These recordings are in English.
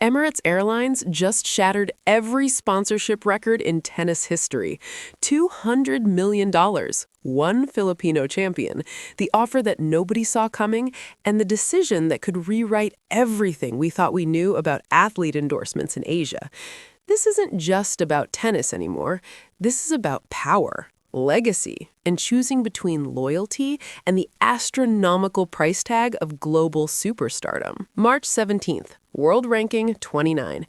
Emirates Airlines just shattered every sponsorship record in tennis history. $200 million, one Filipino champion, the offer that nobody saw coming, and the decision that could rewrite everything we thought we knew about athlete endorsements in Asia. This isn't just about tennis anymore. This is about power, legacy, and choosing between loyalty and the astronomical price tag of global superstardom. March 17th, world ranking 29.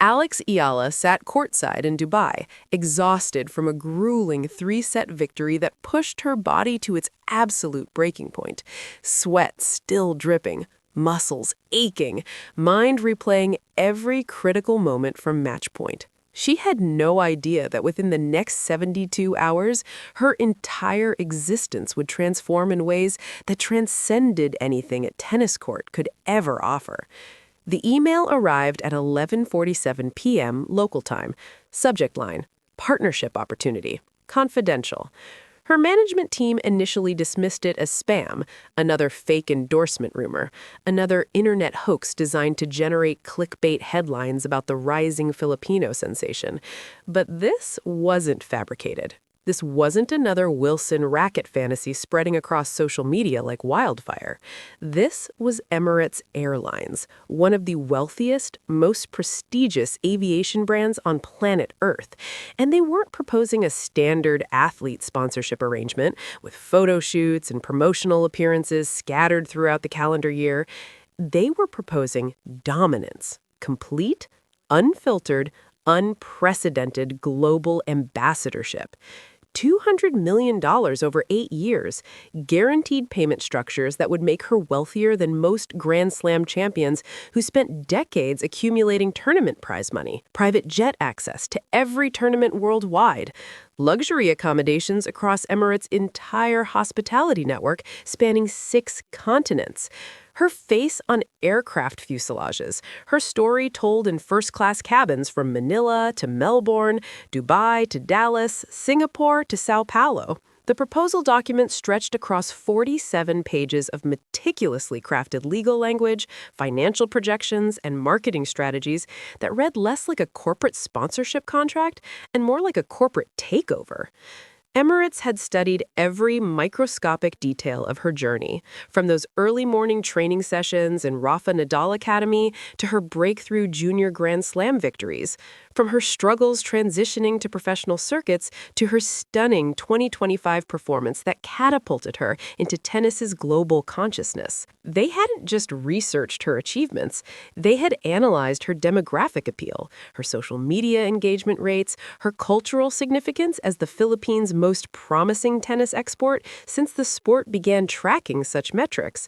Alex Eala sat courtside in Dubai, exhausted from a grueling three-set victory that pushed her body to its absolute breaking point. Sweat still dripping, muscles aching, mind replaying every critical moment from match point. She had no idea that within the next 72 hours, her entire existence would transform in ways that transcended anything a tennis court could ever offer. The email arrived at 11:47 p.m. local time. Subject line: partnership opportunity. Confidential. Her management team initially dismissed it as spam, another fake endorsement rumor, another internet hoax designed to generate clickbait headlines about the rising Filipino sensation. But this wasn't fabricated. This wasn't another Wilson racket fantasy spreading across social media like wildfire. This was Emirates Airlines, one of the wealthiest, most prestigious aviation brands on planet Earth. And they weren't proposing a standard athlete sponsorship arrangement with photo shoots and promotional appearances scattered throughout the calendar year. They were proposing dominance, complete, unfiltered, unprecedented global ambassadorship. $200 million over 8 years, guaranteed payment structures that would make her wealthier than most Grand Slam champions who spent decades accumulating tournament prize money, private jet access to every tournament worldwide, luxury accommodations across Emirates' entire hospitality network spanning 6 continents. Her face on aircraft fuselages, her story told in first-class cabins from Manila to Melbourne, Dubai to Dallas, Singapore to Sao Paulo. The proposal document stretched across 47 pages of meticulously crafted legal language, financial projections, and marketing strategies that read less like a corporate sponsorship contract and more like a corporate takeover. Emirates had studied every microscopic detail of her journey, from those early morning training sessions in Rafa Nadal Academy to her breakthrough junior Grand Slam victories, from her struggles transitioning to professional circuits to her stunning 2025 performance that catapulted her into tennis's global consciousness. They hadn't just researched her achievements, they had analyzed her demographic appeal, her social media engagement rates, her cultural significance as the Philippines' most promising tennis export since the sport began tracking such metrics.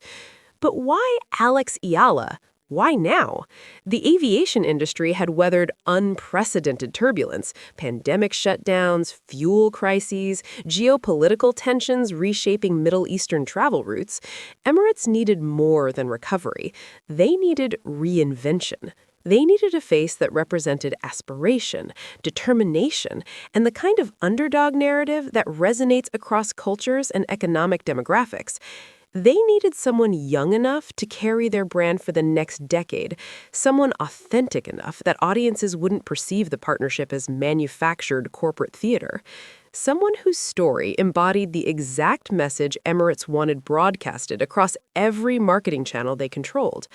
But why Alex Eala? Why now? The aviation industry had weathered unprecedented turbulence, pandemic shutdowns, fuel crises, geopolitical tensions reshaping Middle Eastern travel routes. Emirates needed more than recovery. They needed reinvention. They needed a face that represented aspiration, determination, and the kind of underdog narrative that resonates across cultures and economic demographics. They needed someone young enough to carry their brand for the next decade, someone authentic enough that audiences wouldn't perceive the partnership as manufactured corporate theater. Someone whose story embodied the exact message Emirates wanted broadcasted across every marketing channel they controlled.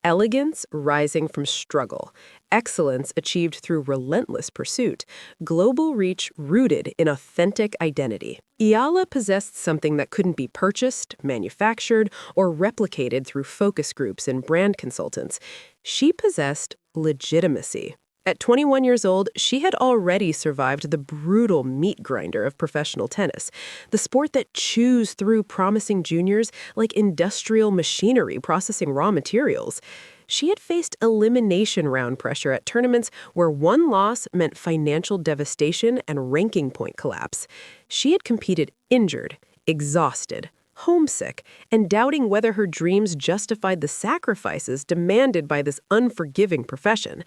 Elegance rising from struggle, excellence achieved through relentless pursuit, global reach rooted in authentic identity. Eala possessed something that couldn't be purchased, manufactured, or replicated through focus groups and brand consultants. She possessed legitimacy. At 21 years old, she had already survived the brutal meat grinder of professional tennis, the sport that chews through promising juniors like industrial machinery processing raw materials. She had faced elimination round pressure at tournaments where one loss meant financial devastation and ranking point collapse. She had competed injured, exhausted, homesick, and doubting whether her dreams justified the sacrifices demanded by this unforgiving profession.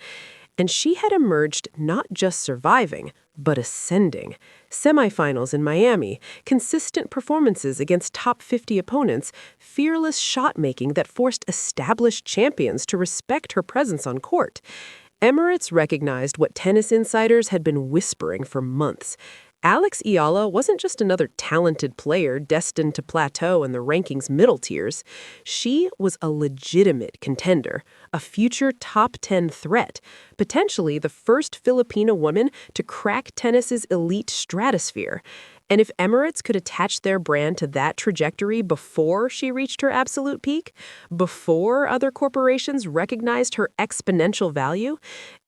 And she had emerged not just surviving, but ascending. Semifinals in Miami, consistent performances against top 50 opponents, fearless shot-making that forced established champions to respect her presence on court. Emirates recognized what tennis insiders had been whispering for months. Alex Eala wasn't just another talented player destined to plateau in the ranking's middle tiers. She was a legitimate contender, a future top 10 threat, potentially the first Filipino woman to crack tennis's elite stratosphere. And if Emirates could attach their brand to that trajectory before she reached her absolute peak, before other corporations recognized her exponential value,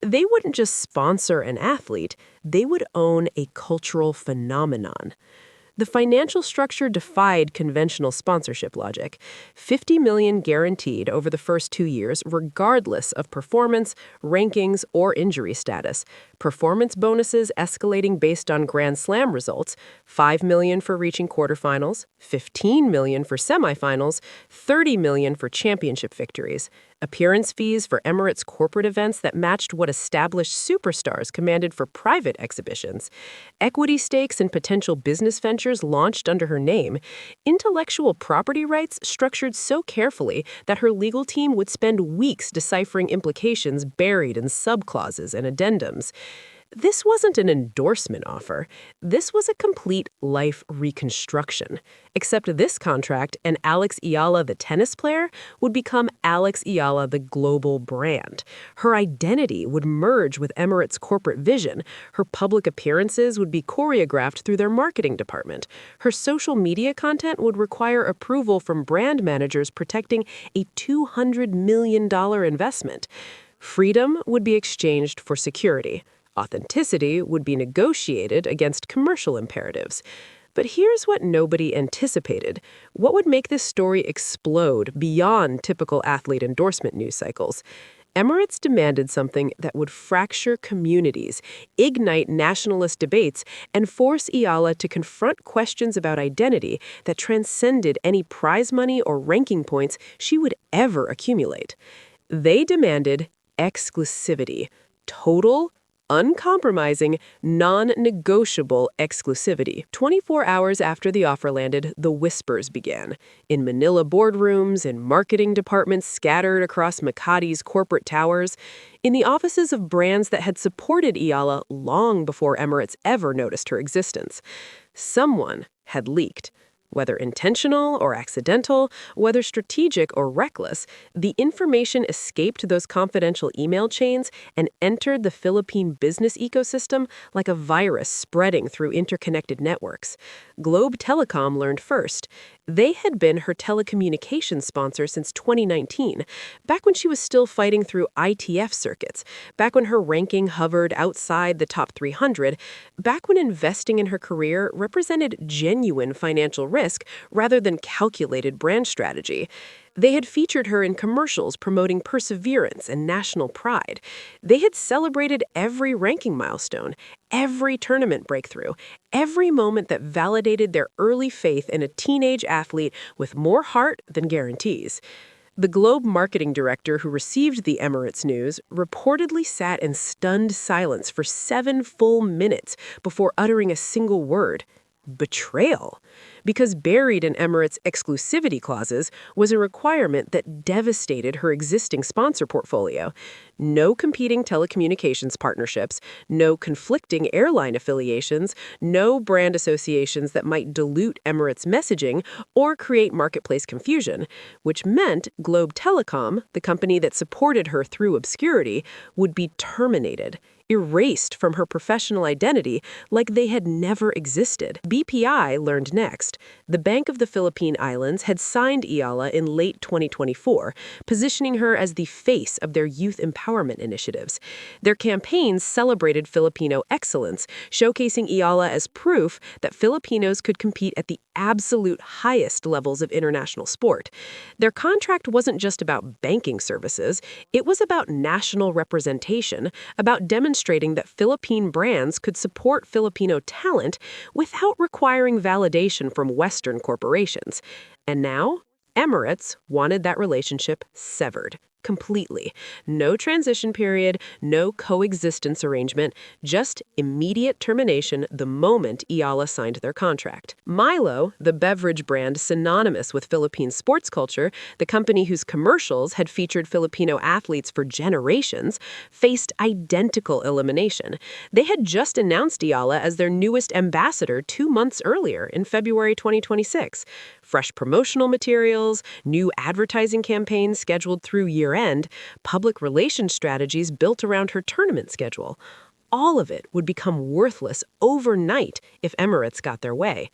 they wouldn't just sponsor an athlete, they would own a cultural phenomenon. The financial structure defied conventional sponsorship logic. $50 million guaranteed over the first 2 years, regardless of performance, rankings, or injury status. Performance bonuses escalating based on Grand Slam results, $5 million for reaching quarterfinals, $15 million for semifinals, $30 million for championship victories. Appearance fees for Emirates corporate events that matched what established superstars commanded for private exhibitions. Equity stakes in potential business ventures launched under her name. Intellectual property rights structured so carefully that her legal team would spend weeks deciphering implications buried in subclauses and addendums. This wasn't an endorsement offer. This was a complete life reconstruction. Except this contract and Alex Eala, the tennis player, would become Alex Eala, the global brand. Her identity would merge with Emirates' corporate vision. Her public appearances would be choreographed through their marketing department. Her social media content would require approval from brand managers protecting a $200 million investment. Freedom would be exchanged for security. Authenticity would be negotiated against commercial imperatives. But here's what nobody anticipated. What would make this story explode beyond typical athlete endorsement news cycles? Emirates demanded something that would fracture communities, ignite nationalist debates, and force Eala to confront questions about identity that transcended any prize money or ranking points she would ever accumulate. They demanded exclusivity, total, uncompromising, non-negotiable exclusivity. 24 hours after the offer landed, the whispers began. In Manila boardrooms, in marketing departments scattered across Makati's corporate towers, in the offices of brands that had supported Eala long before Emirates ever noticed her existence. Someone had leaked. Whether intentional or accidental, whether strategic or reckless, the information escaped those confidential email chains and entered the Philippine business ecosystem like a virus spreading through interconnected networks. Globe Telecom learned first. They had been her telecommunications sponsor since 2019, back when she was still fighting through ITF circuits, back when her ranking hovered outside the top 300, back when investing in her career represented genuine financial risk rather than calculated brand strategy. They had featured her in commercials promoting perseverance and national pride. They had celebrated every ranking milestone, every tournament breakthrough, every moment that validated their early faith in a teenage athlete with more heart than guarantees. The Globe marketing director who received the Emirates news reportedly sat in stunned silence for 7 full minutes before uttering a single word: betrayal. Because buried in Emirates' exclusivity clauses was a requirement that devastated her existing sponsor portfolio. No competing telecommunications partnerships, no conflicting airline affiliations, no brand associations that might dilute Emirates' messaging or create marketplace confusion, which meant Globe Telecom, the company that supported her through obscurity, would be terminated, erased from her professional identity like they had never existed. BPI learned next. The Bank of the Philippine Islands had signed Eala in late 2024, positioning her as the face of their youth empowerment initiatives. Their campaigns celebrated Filipino excellence, showcasing Eala as proof that Filipinos could compete at the absolute highest levels of international sport. Their contract wasn't just about banking services, it was about national representation, about demonstrating that Philippine brands could support Filipino talent without requiring validation from Western corporations. And now, Emirates wanted that relationship severed. completely. No transition period, no coexistence arrangement, just immediate termination the moment Eala signed their contract. Milo, the beverage brand synonymous with Philippine sports culture, the company whose commercials had featured Filipino athletes for generations, faced identical elimination. They had just announced Eala as their newest ambassador 2 months earlier in February 2026. Fresh promotional materials, new advertising campaigns scheduled through year-end, public relations strategies built around her tournament schedule. All of it would become worthless overnight if Emirates got their way.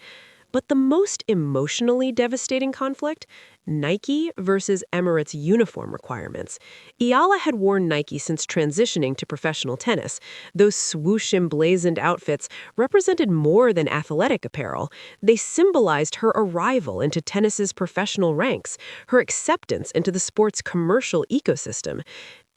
But the most emotionally devastating conflict? Nike versus Emirates uniform requirements. Eala had worn Nike since transitioning to professional tennis. Those swoosh emblazoned outfits represented more than athletic apparel. They symbolized her arrival into tennis's professional ranks, her acceptance into the sport's commercial ecosystem.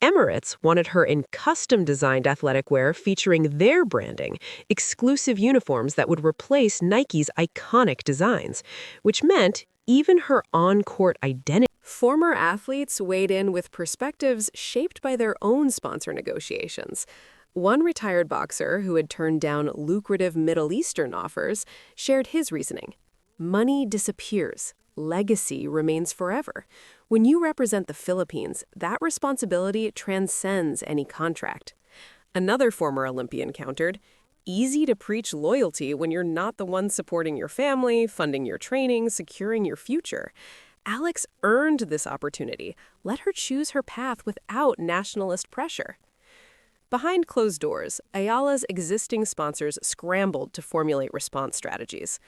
Emirates wanted her in custom-designed athletic wear featuring their branding, exclusive uniforms that would replace Nike's iconic designs, which meant even her on-court identity. Former athletes weighed in with perspectives shaped by their own sponsor negotiations. One retired boxer who had turned down lucrative Middle Eastern offers shared his reasoning. Money disappears. Legacy remains forever. When you represent the Philippines, that responsibility transcends any contract. Another former Olympian countered, easy to preach loyalty when you're not the one supporting your family, funding your training, securing your future. Alex earned this opportunity. Let her choose her path without nationalist pressure. Behind closed doors, Ayala's existing sponsors scrambled to formulate response strategies.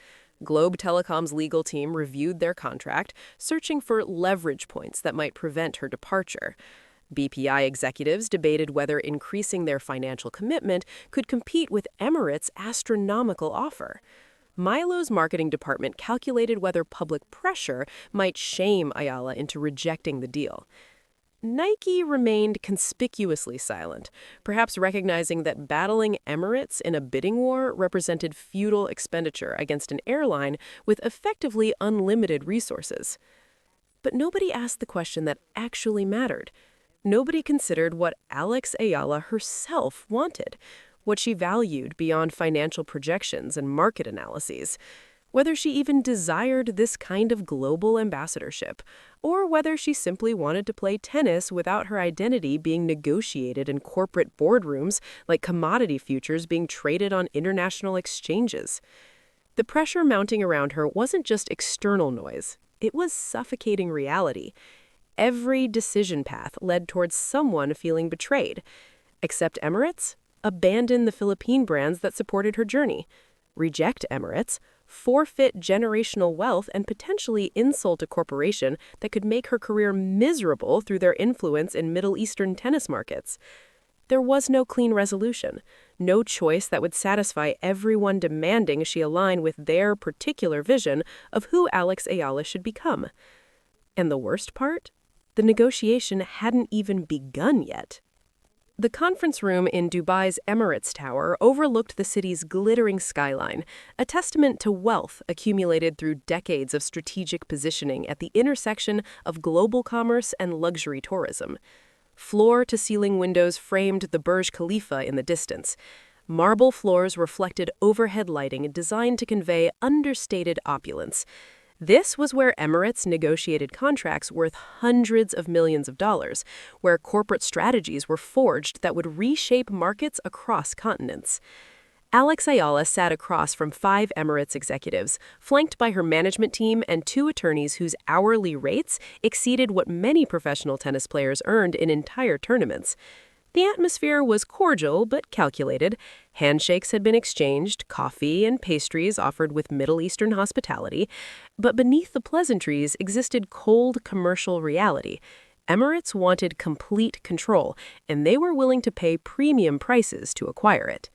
Globe Telecom's legal team reviewed their contract, searching for leverage points that might prevent her departure. BPI executives debated whether increasing their financial commitment could compete with Emirates' astronomical offer. Milo's marketing department calculated whether public pressure might shame Eala into rejecting the deal. Nike remained conspicuously silent, perhaps recognizing that battling Emirates in a bidding war represented futile expenditure against an airline with effectively unlimited resources. But nobody asked the question that actually mattered. Nobody considered what Alex Eala herself wanted, what she valued beyond financial projections and market analyses. Whether she even desired this kind of global ambassadorship, or whether she simply wanted to play tennis without her identity being negotiated in corporate boardrooms like commodity futures being traded on international exchanges. The pressure mounting around her wasn't just external noise, it was suffocating reality. Every decision path led towards someone feeling betrayed. Accept Emirates? Abandon the Philippine brands that supported her journey. Reject Emirates? Forfeit generational wealth and potentially insult a corporation that could make her career miserable through their influence in Middle Eastern tennis markets. There was no clean resolution, no choice that would satisfy everyone demanding she align with their particular vision of who Alex Eala should become. And the worst part? The negotiation hadn't even begun yet. The conference room in Dubai's Emirates Tower overlooked the city's glittering skyline, a testament to wealth accumulated through decades of strategic positioning at the intersection of global commerce and luxury tourism. Floor-to-ceiling windows framed the Burj Khalifa in the distance. Marble floors reflected overhead lighting designed to convey understated opulence. This was where Emirates negotiated contracts worth hundreds of millions of dollars, where corporate strategies were forged that would reshape markets across continents. Alex Eala sat across from 5 Emirates executives, flanked by her management team and 2 attorneys whose hourly rates exceeded what many professional tennis players earned in entire tournaments. The atmosphere was cordial but calculated. Handshakes had been exchanged, coffee and pastries offered with Middle Eastern hospitality. But beneath the pleasantries existed cold commercial reality. Emirates wanted complete control, and they were willing to pay premium prices to acquire it.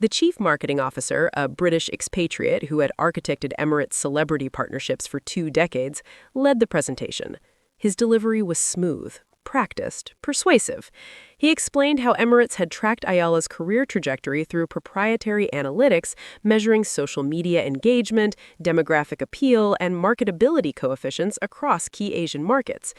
The chief marketing officer, a British expatriate who had architected Emirates' celebrity partnerships for 2 decades, led the presentation. His delivery was smooth, practiced, persuasive. He explained how Emirates had tracked Ayala's career trajectory through proprietary analytics, measuring social media engagement, demographic appeal, and marketability coefficients across key Asian markets.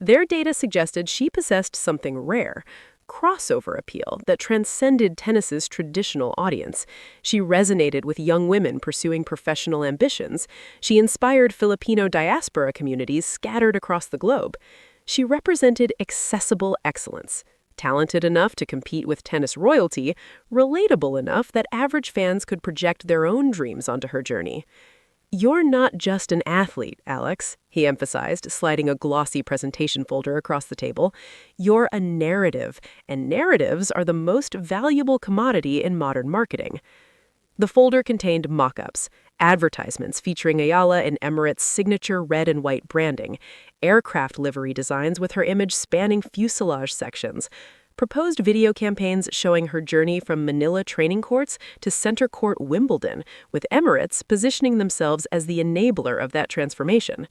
Their data suggested she possessed something rare, crossover appeal that transcended tennis's traditional audience. She resonated with young women pursuing professional ambitions. She inspired Filipino diaspora communities scattered across the globe. She represented accessible excellence, talented enough to compete with tennis royalty, relatable enough that average fans could project their own dreams onto her journey. "You're not just an athlete, Alex," he emphasized, sliding a glossy presentation folder across the table. "You're a narrative, and narratives are the most valuable commodity in modern marketing." The folder contained mock-ups, advertisements featuring Ayala in Emirates' signature red and white branding, aircraft livery designs with her image spanning fuselage sections, proposed video campaigns showing her journey from Manila training courts to center court Wimbledon, with Emirates positioning themselves as the enabler of that transformation.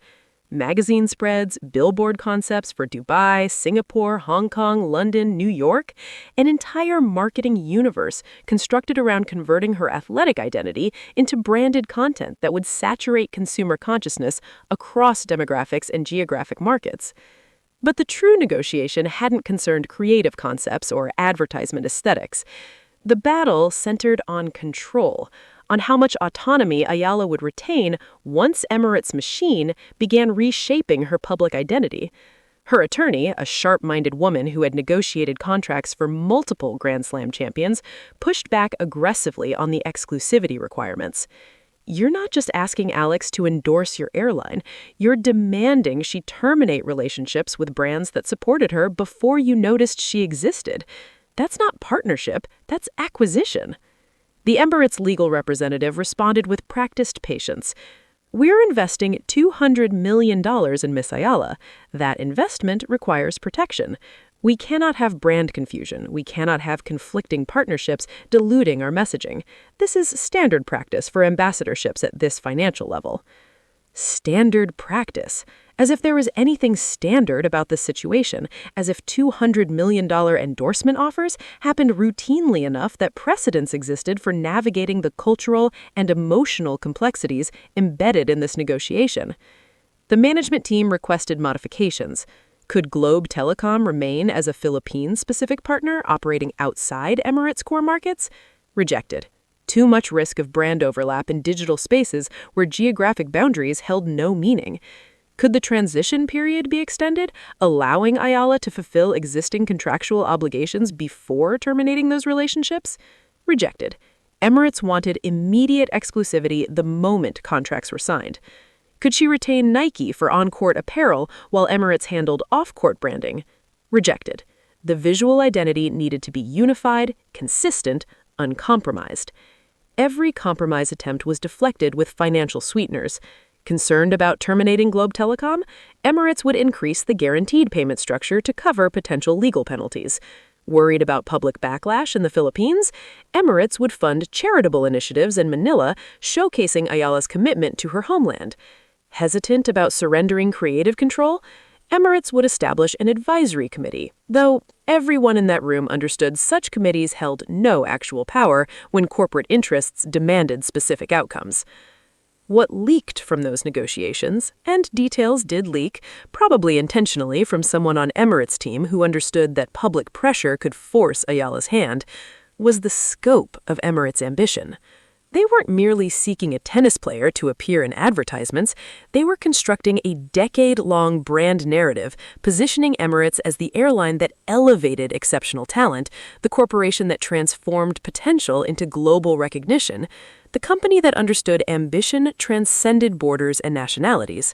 Magazine spreads, billboard concepts for Dubai, Singapore, Hong Kong, London, New York, an entire marketing universe constructed around converting her athletic identity into branded content that would saturate consumer consciousness across demographics and geographic markets. But the true negotiation hadn't concerned creative concepts or advertisement aesthetics. The battle centered on control, on how much autonomy Ayala would retain once Emirates' machine began reshaping her public identity. Her attorney, a sharp-minded woman who had negotiated contracts for multiple Grand Slam champions, pushed back aggressively on the exclusivity requirements. "You're not just asking Alex to endorse your airline. You're demanding she terminate relationships with brands that supported her before you noticed she existed. That's not partnership, that's acquisition." The Emirates legal representative responded with practiced patience. "We're investing $200 million in Miss Ayala. That investment requires protection. We cannot have brand confusion. We cannot have conflicting partnerships diluting our messaging. This is standard practice for ambassadorships at this financial level." Standard practice. As if there was anything standard about this situation, as if $200 million endorsement offers happened routinely enough that precedents existed for navigating the cultural and emotional complexities embedded in this negotiation. The management team requested modifications. Could Globe Telecom remain as a Philippines-specific partner operating outside Emirates' core markets? Rejected. Too much risk of brand overlap in digital spaces where geographic boundaries held no meaning. Could the transition period be extended, allowing Ayala to fulfill existing contractual obligations before terminating those relationships? Rejected. Emirates wanted immediate exclusivity the moment contracts were signed. Could she retain Nike for on-court apparel while Emirates handled off-court branding? Rejected. The visual identity needed to be unified, consistent, uncompromised. Every compromise attempt was deflected with financial sweeteners. Concerned about terminating Globe Telecom, Emirates would increase the guaranteed payment structure to cover potential legal penalties. Worried about public backlash in the Philippines, Emirates would fund charitable initiatives in Manila showcasing Ayala's commitment to her homeland. Hesitant about surrendering creative control, Emirates would establish an advisory committee, though everyone in that room understood such committees held no actual power when corporate interests demanded specific outcomes. What leaked from those negotiations, and details did leak, probably intentionally from someone on Emirates' team who understood that public pressure could force Ayala's hand, was the scope of Emirates' ambition. They weren't merely seeking a tennis player to appear in advertisements. They were constructing a decade-long brand narrative, positioning Emirates as the airline that elevated exceptional talent, the corporation that transformed potential into global recognition, the company that understood ambition transcended borders and nationalities.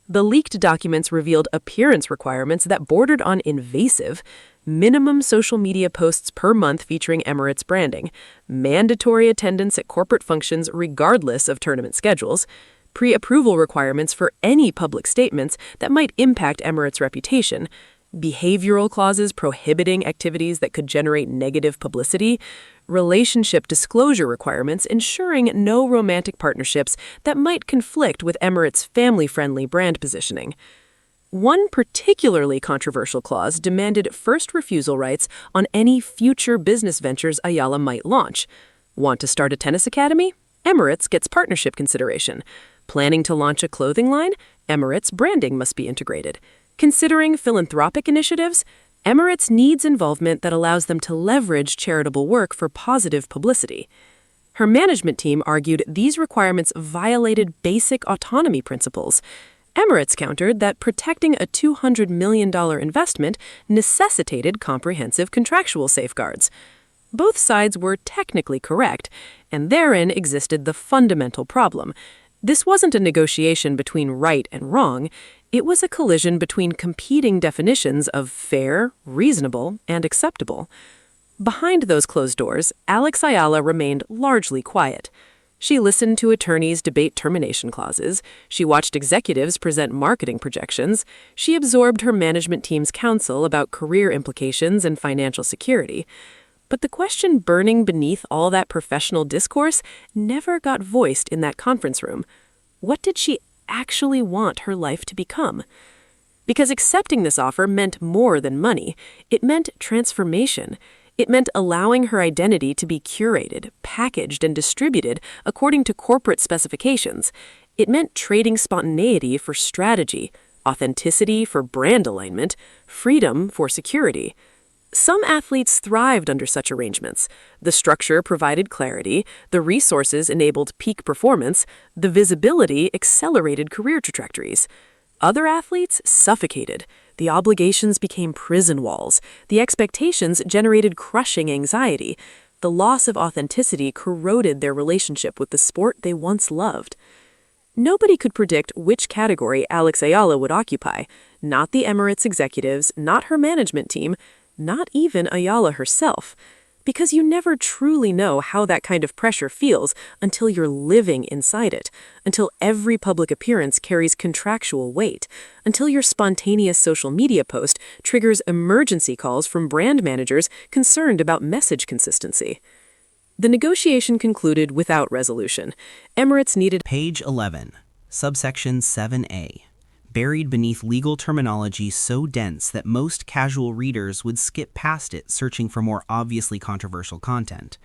The leaked documents revealed appearance requirements that bordered on invasive: minimum social media posts per month featuring Emirates branding, mandatory attendance at corporate functions regardless of tournament schedules, pre-approval requirements for any public statements that might impact Emirates' reputation, behavioral clauses prohibiting activities that could generate negative publicity, relationship disclosure requirements ensuring no romantic partnerships that might conflict with Emirates' family-friendly brand positioning. One particularly controversial clause demanded first refusal rights on any future business ventures Ayala might launch. Want to start a tennis academy? Emirates gets partnership consideration. Planning to launch a clothing line? Emirates branding must be integrated. Considering philanthropic initiatives, Emirates needs involvement that allows them to leverage charitable work for positive publicity. Her management team argued these requirements violated basic autonomy principles. Emirates countered that protecting a $200 million investment necessitated comprehensive contractual safeguards. Both sides were technically correct, and therein existed the fundamental problem. This wasn't a negotiation between right and wrong. It was a collision between competing definitions of fair, reasonable, and acceptable. Behind those closed doors, Alex Eala remained largely quiet. She listened to attorneys debate termination clauses, she watched executives present marketing projections, she absorbed her management team's counsel about career implications and financial security. But the question burning beneath all that professional discourse never got voiced in that conference room. What did she actually want her life to become? Because accepting this offer meant more than money. It meant transformation. It meant allowing her identity to be curated, packaged, and distributed according to corporate specifications. It meant trading spontaneity for strategy, authenticity for brand alignment, freedom for security. Some athletes thrived under such arrangements. The structure provided clarity, the resources enabled peak performance, the visibility accelerated career trajectories. Other athletes suffocated. The obligations became prison walls. The expectations generated crushing anxiety. The loss of authenticity corroded their relationship with the sport they once loved. Nobody could predict which category Alex Eala would occupy. Not the Emirates executives, not her management team, not even Eala herself. Because you never truly know how that kind of pressure feels until you're living inside it, until every public appearance carries contractual weight, until your spontaneous social media post triggers emergency calls from brand managers concerned about message consistency. The negotiation concluded without resolution. Emirates needed Page 11, subsection 7A. Buried beneath legal terminology so dense that most casual readers would skip past it searching for more obviously controversial content.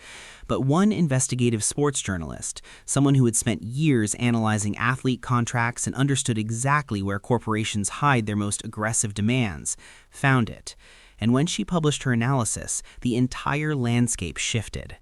But one investigative sports journalist, someone who had spent years analyzing athlete contracts and understood exactly where corporations hide their most aggressive demands, found it. And when she published her analysis, the entire landscape shifted.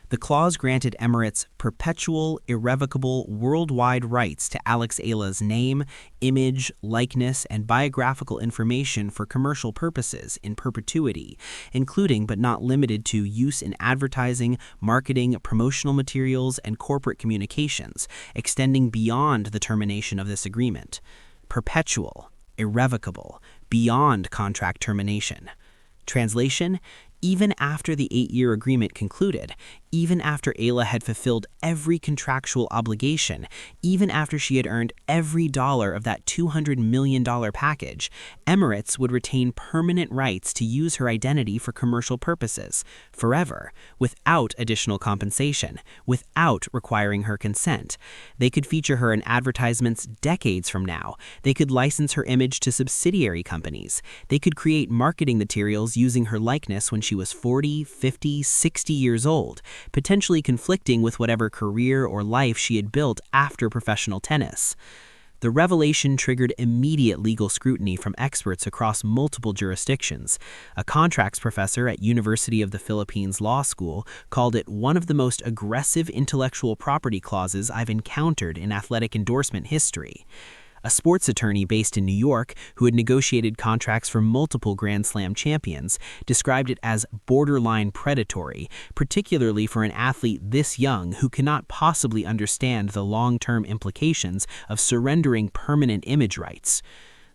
The clause granted Emirates perpetual, irrevocable, worldwide rights to Alex Eala's name, image, likeness, and biographical information for commercial purposes in perpetuity, including but not limited to use in advertising, marketing, promotional materials, and corporate communications, extending beyond the termination of this agreement. Perpetual, irrevocable, beyond contract termination. Translation: even after the 8-year agreement concluded, even after Eala had fulfilled every contractual obligation, even after she had earned every dollar of that $200 million package, Emirates would retain permanent rights to use her identity for commercial purposes, forever, without additional compensation, without requiring her consent. They could feature her in advertisements decades from now. They could license her image to subsidiary companies. They could create marketing materials using her likeness when she was 40, 50, 60 years old, potentially conflicting with whatever career or life she had built after professional tennis. The revelation triggered immediate legal scrutiny from experts across multiple jurisdictions. A contracts professor at University of the Philippines Law School called it one of the most aggressive intellectual property clauses I've encountered in athletic endorsement history. A sports attorney based in New York, who had negotiated contracts for multiple Grand Slam champions, described it as borderline predatory, particularly for an athlete this young who cannot possibly understand the long-term implications of surrendering permanent image rights.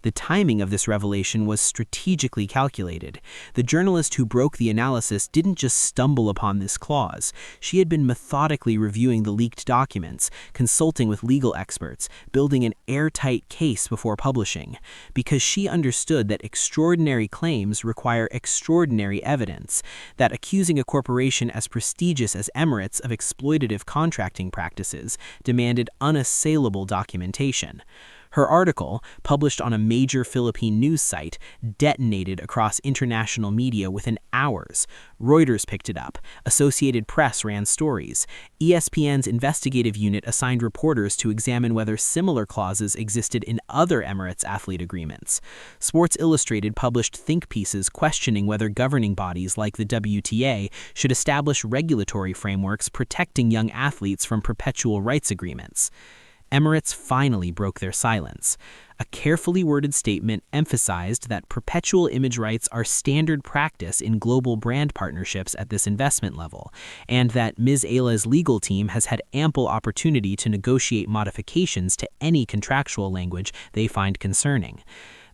The timing of this revelation was strategically calculated. The journalist who broke the analysis didn't just stumble upon this clause. She had been methodically reviewing the leaked documents, consulting with legal experts, building an airtight case before publishing, because she understood that extraordinary claims require extraordinary evidence, that accusing a corporation as prestigious as Emirates of exploitative contracting practices demanded unassailable documentation. Her article, published on a major Philippine news site, detonated across international media within hours. Reuters picked it up. Associated Press ran stories. ESPN's investigative unit assigned reporters to examine whether similar clauses existed in other Emirates athlete agreements. Sports Illustrated published think pieces questioning whether governing bodies like the WTA should establish regulatory frameworks protecting young athletes from perpetual rights agreements. Emirates finally broke their silence. A carefully worded statement emphasized that perpetual image rights are standard practice in global brand partnerships at this investment level, and that Ms. Eala's legal team has had ample opportunity to negotiate modifications to any contractual language they find concerning.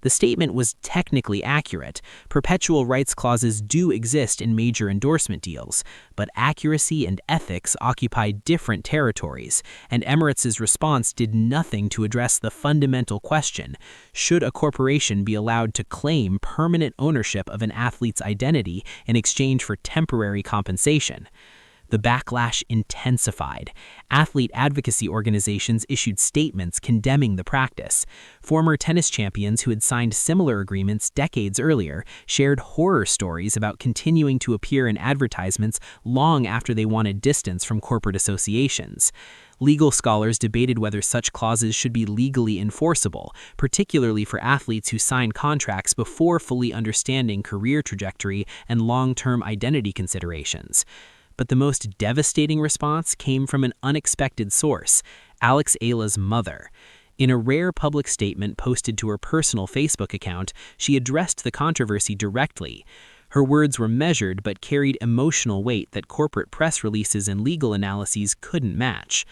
The statement was technically accurate. Perpetual rights clauses do exist in major endorsement deals, but accuracy and ethics occupy different territories, and Emirates' response did nothing to address the fundamental question: should a corporation be allowed to claim permanent ownership of an athlete's identity in exchange for temporary compensation? The backlash intensified. Athlete advocacy organizations issued statements condemning the practice. Former tennis champions who had signed similar agreements decades earlier shared horror stories about continuing to appear in advertisements long after they wanted distance from corporate associations. Legal scholars debated whether such clauses should be legally enforceable, particularly for athletes who sign contracts before fully understanding career trajectory and long-term identity considerations. But the most devastating response came from an unexpected source: Alex Eala's mother. In a rare public statement posted to her personal Facebook account, she addressed the controversy directly. Her words were measured but carried emotional weight that corporate press releases and legal analyses couldn't match.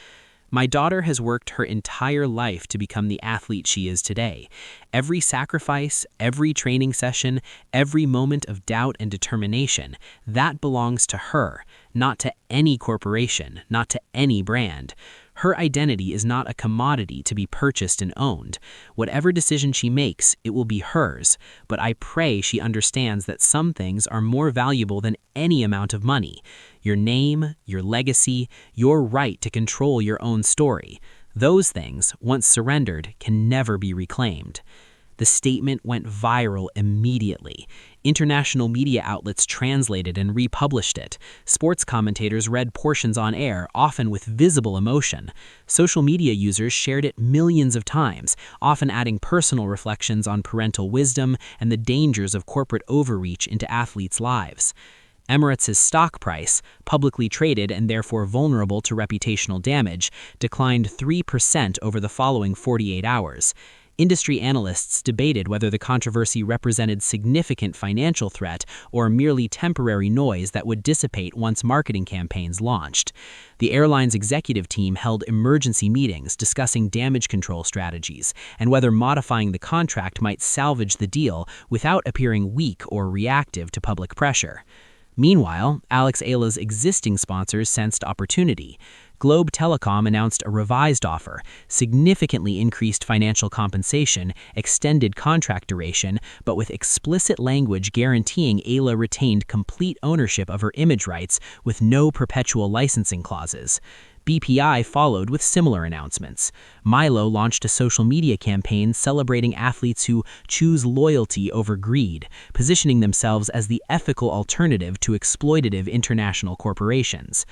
"My daughter has worked her entire life to become the athlete she is today. Every sacrifice, every training session, every moment of doubt and determination, that belongs to her, not to any corporation, not to any brand. Her identity is not a commodity to be purchased and owned. Whatever decision she makes, it will be hers, but I pray she understands that some things are more valuable than any amount of money. Your name, your legacy, your right to control your own story. Those things, once surrendered, can never be reclaimed." The statement went viral immediately. International media outlets translated and republished it. Sports commentators read portions on air, often with visible emotion. Social media users shared it millions of times, often adding personal reflections on parental wisdom and the dangers of corporate overreach into athletes' lives. Emirates' stock price, publicly traded and therefore vulnerable to reputational damage, declined 3% over the following 48 hours. Industry analysts debated whether the controversy represented significant financial threat or merely temporary noise that would dissipate once marketing campaigns launched. The airline's executive team held emergency meetings discussing damage control strategies and whether modifying the contract might salvage the deal without appearing weak or reactive to public pressure. Meanwhile, Alex Eala's existing sponsors sensed opportunity. Globe Telecom announced a revised offer, significantly increased financial compensation, extended contract duration, but with explicit language guaranteeing Eala retained complete ownership of her image rights with no perpetual licensing clauses. BPI followed with similar announcements. Milo launched a social media campaign celebrating athletes who choose loyalty over greed, positioning themselves as the ethical alternative to exploitative international corporations.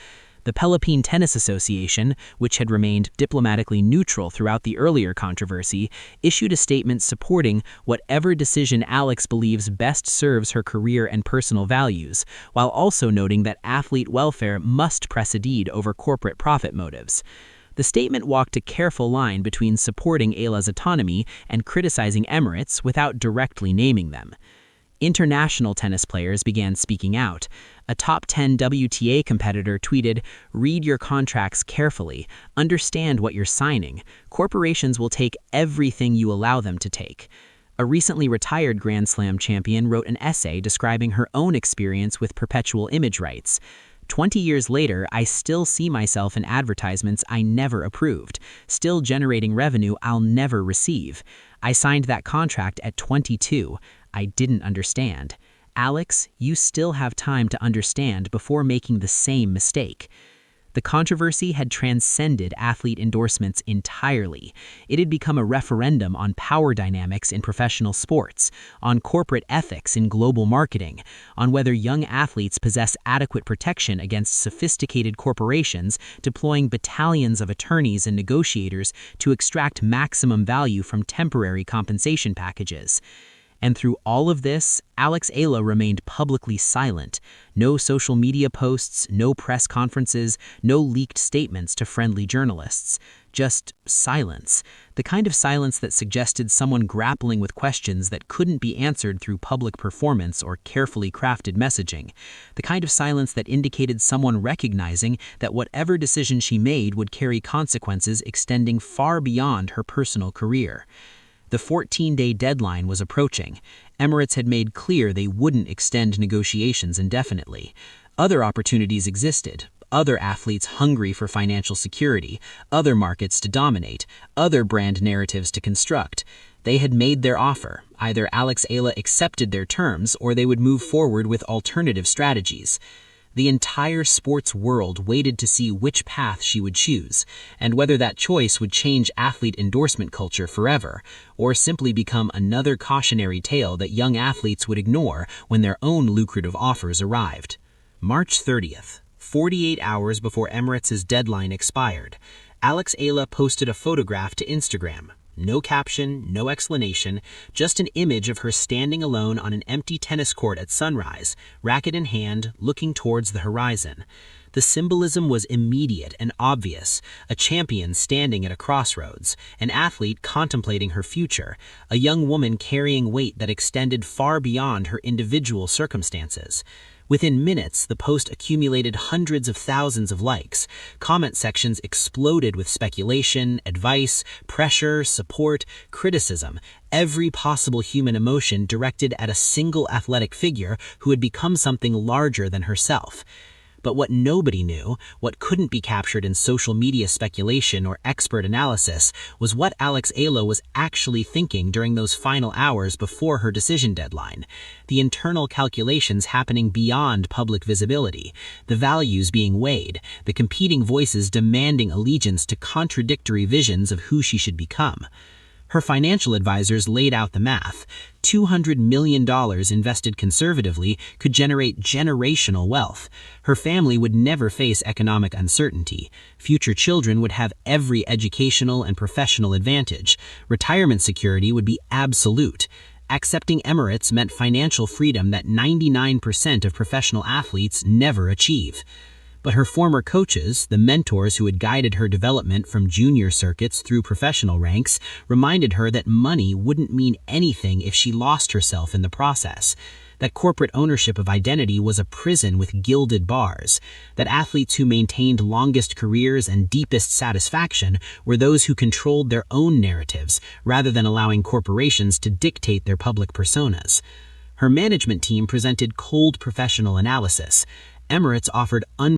The Philippine Tennis Association, which had remained diplomatically neutral throughout the earlier controversy, issued a statement supporting whatever decision Alex believes best serves her career and personal values, while also noting that athlete welfare must precede over corporate profit motives. The statement walked a careful line between supporting Eala's autonomy and criticizing Emirates without directly naming them. International tennis players began speaking out. A top 10 WTA competitor tweeted, "Read your contracts carefully. Understand what you're signing. Corporations will take everything you allow them to take." A recently retired Grand Slam champion wrote an essay describing her own experience with perpetual image rights. 20 years later, I still see myself in advertisements I never approved, still generating revenue I'll never receive. I signed that contract at 22. I didn't understand. Alex, you still have time to understand before making the same mistake. The controversy had transcended athlete endorsements entirely. It had become a referendum on power dynamics in professional sports, on corporate ethics in global marketing, on whether young athletes possess adequate protection against sophisticated corporations deploying battalions of attorneys and negotiators to extract maximum value from temporary compensation packages. And through all of this, Alex Eala remained publicly silent. No social media posts, no press conferences, no leaked statements to friendly journalists. Just silence. The kind of silence that suggested someone grappling with questions that couldn't be answered through public performance or carefully crafted messaging. The kind of silence that indicated someone recognizing that whatever decision she made would carry consequences extending far beyond her personal career. The 14-day deadline was approaching. Emirates had made clear they wouldn't extend negotiations indefinitely. Other opportunities existed. Other athletes hungry for financial security, other markets to dominate, other brand narratives to construct. They had made their offer. Either Alex Eala accepted their terms or they would move forward with alternative strategies. The entire sports world waited to see which path she would choose, and whether that choice would change athlete endorsement culture forever, or simply become another cautionary tale that young athletes would ignore when their own lucrative offers arrived. March 30th, 48 hours before Emirates' deadline expired, Alex Eala posted a photograph to Instagram. No caption, no explanation, just an image of her standing alone on an empty tennis court at sunrise, racket in hand, looking towards the horizon. The symbolism was immediate and obvious, a champion standing at a crossroads, an athlete contemplating her future, a young woman carrying weight that extended far beyond her individual circumstances. Within minutes, the post accumulated hundreds of thousands of likes. Comment sections exploded with speculation, advice, pressure, support, criticism, every possible human emotion directed at a single athletic figure who had become something larger than herself. But what nobody knew, what couldn't be captured in social media speculation or expert analysis, was what Alex Eala was actually thinking during those final hours before her decision deadline. The internal calculations happening beyond public visibility, the values being weighed, the competing voices demanding allegiance to contradictory visions of who she should become. Her financial advisors laid out the math. $200 million invested conservatively could generate generational wealth. Her family would never face economic uncertainty. Future children would have every educational and professional advantage. Retirement security would be absolute. Accepting Emirates meant financial freedom that 99% of professional athletes never achieve. But her former coaches, the mentors who had guided her development from junior circuits through professional ranks, reminded her that money wouldn't mean anything if she lost herself in the process. That corporate ownership of identity was a prison with gilded bars. That athletes who maintained longest careers and deepest satisfaction were those who controlled their own narratives, rather than allowing corporations to dictate their public personas. Her management team presented cold professional analysis. Emirates offered